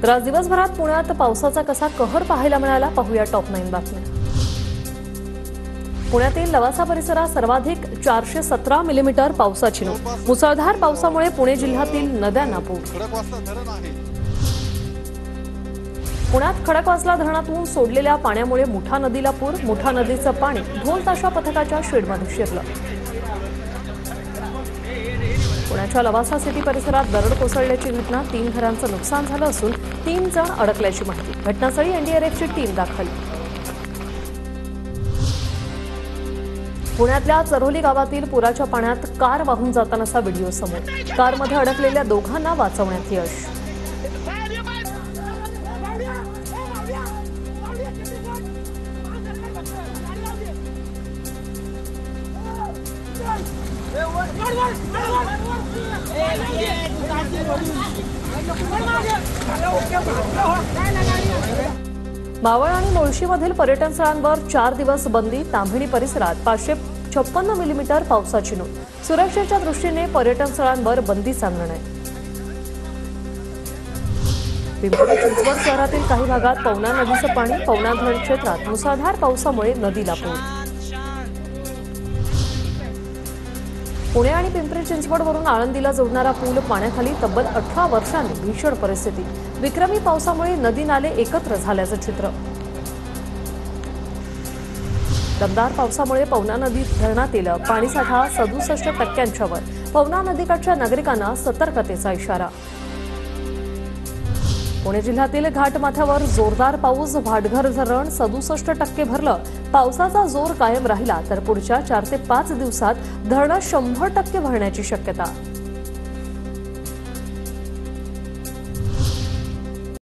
तर आज दिवसभरात पुण्यात पावसाचा कसा कहर पाहायला मिळाला, पाहूया टॉप 9 बातम्या। पुण्यातील लवासा परिसरात सर्वाधिक 417 मिलीमीटर पावसाची नोंद। मुसळधार पावसामुळे पुणे जिल्ह्यातील नद्यांना पूर। पुण्यात खडकवासला धरणातून सोडलेल्या पाण्यामुळे मुठा नदीला पूर। मुठा नदीचं पाणी ढोल ताशा पथकाच्या शेडमध्ये शिरलं। पुण्याच्या लवासा सिटी परिसरात दरड कोसळल्याची घटना, 3 घरांचं नुकसान झालं असून 3 जण अडकल्याची माहिती। घटनास्थळी एनडीआरएफची टीम दाखल। पुण्यातल्या चरोली गावातील पुराच्या पाण्यात कार वाहून जातानाचा व्हिडिओ समोर। कारमध्ये अडकलेल्या दोघांना वाचवण्यात यश। मावळ आणि मुळशीमधील पर्यटन स्थळांवर 4 दिवस बंदी। ताम्हिणी परिसरात 556 मिलीमीटर पावसाची नोंद। सुरक्षेच्या दृष्टीने पर्यटन स्थळांवर बंदीचा निर्णय। पिंपरी चिंचवड शहरातील काही भागात पवना नदीचं पाणी। पवना धरण क्षेत्रात मुसळधार पावसामुळे नदीला पूर। पुणे आणि पिंपरी चिंचवडवरून आळंदीला जोडणारा पूल पाण्याखाली। तब्बल 18 वर्षांनी भीषण परिस्थिती। विक्रमी पावसामुळे नदी नाले एकत्र झाल्याचं चित्र। दमदार पावसामुळे पवना नदी धरणातील पाणीसाठा 67% वर। पवना नदीकाठच्या नागरिकांना सतर्कतेचा इशारा। पुणे जिल्ह्यातील घाटमाथ्यावर जोरदार पाऊस। भाटघर धरण 67% भरलं। पावसाचा जोर कायम राहिला तर पुढच्या 4 ते 5 दिवसात धरण 100% भरण्याची शक्यता।